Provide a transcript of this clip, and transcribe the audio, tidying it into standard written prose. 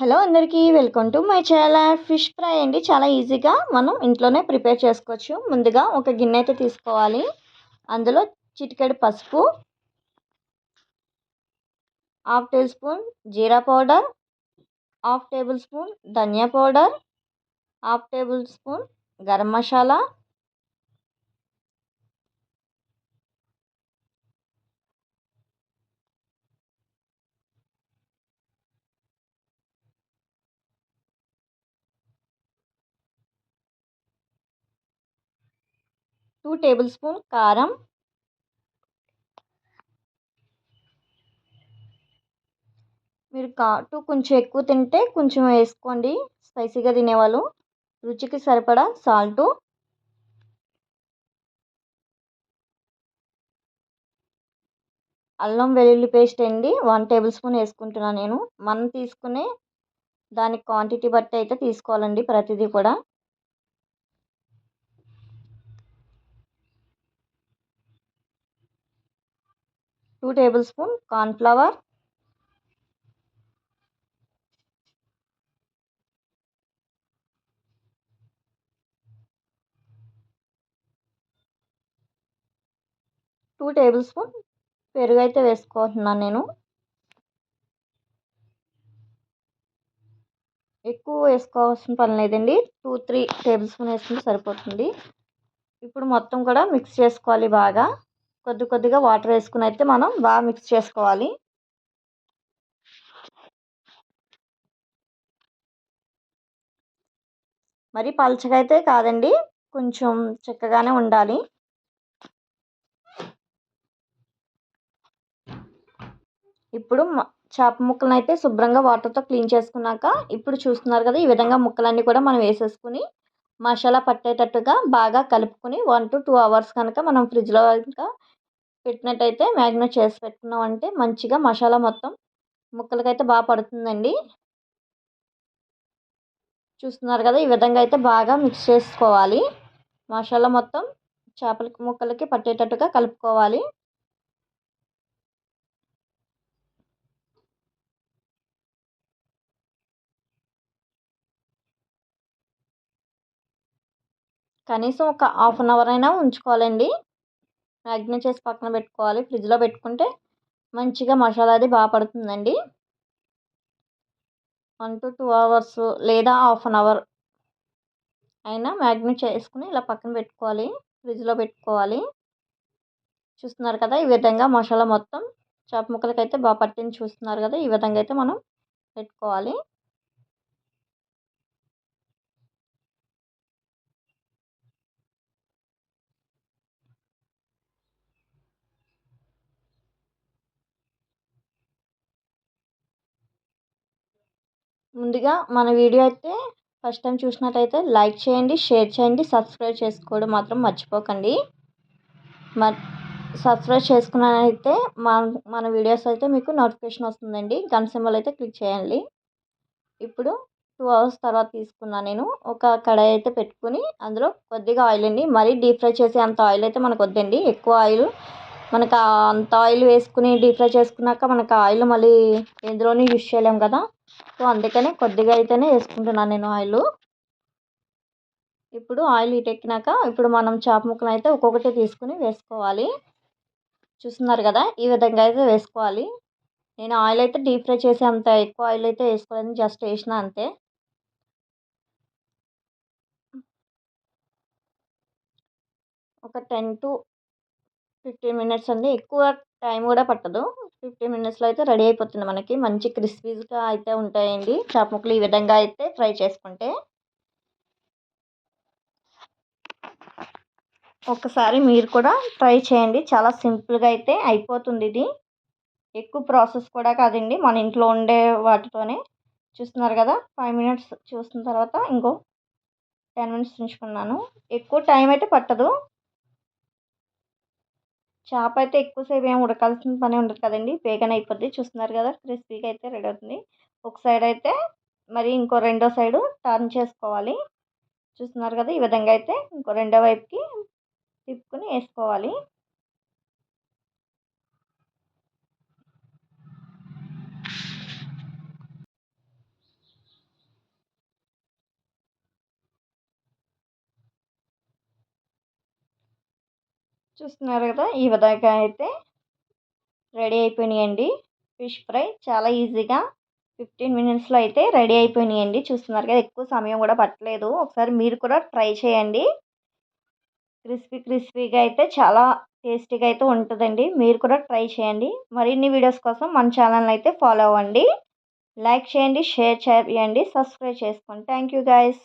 Hello అందరికీ welcome to my channel. Fish fry అండి. చాలా ఈజీగా మనం ఇంట్లోనే ప్రిపేర్ చేసుకోవచ్చు. ముందుగా ఒక గిన్నె అయితే తీసుకోవాలి. అందులో చిటికెడు పసుపు, half teaspoon jeera powder, half tablespoon dhania powder, half tablespoon garam masala, 2 tablespoon కారం, మీరు ఘాటు కొంచెం ఎక్కువ తింటే కొంచెం వేసుకోండి, స్పైసీగా తినేవాళ్ళు. రుచికి సరిపడా సాల్టు, అల్లం వెల్లుల్లి పేస్ట్ అండి 1 టేబుల్ స్పూన్ వేసుకుంటున్నాను నేను. మనం తీసుకునే దాని క్వాంటిటీ బట్టి అయితే తీసుకోవాలండి ప్రతిదీ కూడా. 2 table spoon cornflour, 2 table spoon పెరుగు అయితే వేసుకుంటున్నాను నేను. ఎక్కువ వేసుకోవాల్సిన పని లేదండి. 2, 3 టేబుల్ స్పూన్ వేసుకుంటే సరిపోతుంది. ఇప్పుడు మొత్తం కూడా మిక్స్ చేసుకోవాలి బాగా. కొద్దిగా వాటర్ వేసుకుని అయితే మనం బాగా మిక్స్ చేసుకోవాలి. మరి పలచగా అయితే కాదండి, కొంచెం చిక్కగానే ఉండాలి. ఇప్పుడు చేప ముక్కలను అయితే శుభ్రంగా వాటర్తో క్లీన్ చేసుకున్నాక ఇప్పుడు చూస్తున్నారు కదా, ఈ విధంగా ముక్కలన్నీ కూడా మనం వేసేసుకుని మసాలా పట్టేటట్టుగా బాగా కలుపుకొని 1 to 2 అవర్స్ కనుక మనం ఫ్రిడ్జ్లో ఇంకా పెట్టినట్టయితే మ్యాగ్నేట్ చేసి పెట్టుకున్నామంటే మంచిగా మసాలా మొత్తం ముక్కలకైతే బాగా పడుతుందండి. చూస్తున్నారు కదా, ఈ విధంగా అయితే బాగా మిక్స్ చేసుకోవాలి. మసాలా మొత్తం చేపల ముక్కలకి పట్టేటట్టుగా కలుపుకోవాలి. కనీసం ఒక హాఫ్ అన్ అవర్ అయినా ఉంచుకోవాలండి. మ్యాగ్నేట్ చేసి పక్కన పెట్టుకోవాలి. ఫ్రిడ్జ్లో పెట్టుకుంటే మంచిగా మసాలా అది బాగా పడుతుందండి. 1 to 2 అవర్స్ లేదా హాఫ్ అన్ అవర్ అయినా మ్యాగ్నేట్ చేసుకుని ఇలా పక్కన పెట్టుకోవాలి, ఫ్రిడ్జ్లో పెట్టుకోవాలి. చూస్తున్నారు కదా, ఈ విధంగా మసాలా మొత్తం చేప ముక్కలకైతే బాగా పట్టింది. చూస్తున్నారు కదా, ఈ విధంగా అయితే మనం పెట్టుకోవాలి. ముందుగా మన వీడియో అయితే ఫస్ట్ టైం చూసినట్టయితే లైక్ చేయండి, షేర్ చేయండి, సబ్స్క్రైబ్ చేసుకోవడం మాత్రం మర్చిపోకండి. సబ్స్క్రైబ్ చేసుకున్నట్టయితే మన వీడియోస్ అయితే మీకు నోటిఫికేషన్ వస్తుందండి. గంట సింబల్ అయితే క్లిక్ చేయండి. ఇప్పుడు 2 అవర్స్ తర్వాత తీసుకున్నాను నేను. ఒక కడాయి అయితే పెట్టుకుని అందులో కొద్దిగా ఆయిల్ అండి. మరీ డీప్ ఫ్రై చేసే అంత ఆయిల్ అయితే మనకు వద్దండి. ఎక్కువ ఆయిల్ మనకు అంత ఆయిల్ వేసుకుని డీప్ ఫ్రై చేసుకున్నాక మనకు ఆయిల్ మళ్ళీ ఎందులోనూ యూజ్ చేయలేము కదా. సో అందుకనే కొద్దిగా అయితేనే వేసుకుంటున్నాను నేను ఆయిల్. ఇప్పుడు ఆయిల్ హీటెక్కినాక ఇప్పుడు మనం చేప ముక్కలు అయితే ఒక్కొక్కటి తీసుకుని వేసుకోవాలి. చూస్తున్నారు కదా, ఈ విధంగా అయితే వేసుకోవాలి. నేను ఆయిల్ అయితే డీప్ ఫ్రై చేసే అంత ఎక్కువ ఆయిల్ అయితే వేసుకోలేదు, జస్ట్ వేసిన అంతే. ఒక 10 to 15 మినిట్స్ అండి, ఎక్కువ టైం కూడా పట్టదు. 15 మినిట్స్లో అయితే రెడీ అయిపోతుంది. మనకి మంచి క్రిస్పీగా అయితే ఉంటాయండి చేప ముక్కలు ఈ విధంగా అయితే ఫ్రై చేసుకుంటే. ఒకసారి మీరు కూడా ట్రై చేయండి. చాలా సింపుల్గా అయితే అయిపోతుంది ఇది. ఎక్కువ ప్రాసెస్ కూడా కాదండి, మన ఇంట్లో ఉండే వాటితోనే. చూస్తున్నారు కదా, 5 మినిట్స్ చూసిన తర్వాత ఇంకో 10 మినిట్స్ ఉంచుకున్నాను. ఎక్కువ టైం అయితే పట్టదు. చేప అయితే ఎక్కువసేపు ఏమి ఉడకాల్సిన పని ఉండదు కదండి, బేగన అయిపోద్ది. చూస్తున్నారు కదా, క్రిస్పీగా అయితే రెడీ అవుతుంది. ఒక సైడ్ అయితే మరి ఇంకో రెండో సైడు టర్న్ చేసుకోవాలి. చూస్తున్నారు కదా, ఈ విధంగా అయితే ఇంకో రెండో వైపుకి తిప్పుకొని వేసుకోవాలి. చూస్తున్నారు కదా! ఈ విధంగా అయితే రెడీ అయిపోయినాయండి. ఫిష్ ఫ్రై చాలా ఈజీగా 15 మినిట్స్‌లో అయితే రెడీ అయిపోయినాయండి. చూస్తున్నారు కదా! ఎక్కువ సమయం కూడా పట్టలేదు. ఒకసారి మీరు కూడా ట్రై చేయండి. క్రిస్పీగా అయితే చాలా టేస్టీగా అయితే ఉంటదండి. మీరు కూడా ట్రై చేయండి. మరిన్ని వీడియోస్ కోసం మన ఛానల్‌ని అయితే ఫాలో అవ్వండి. లైక్ చేయండి, షేర్ చేయండి, సబ్స్క్రైబ్ చేసుకోండి. Thank you guys.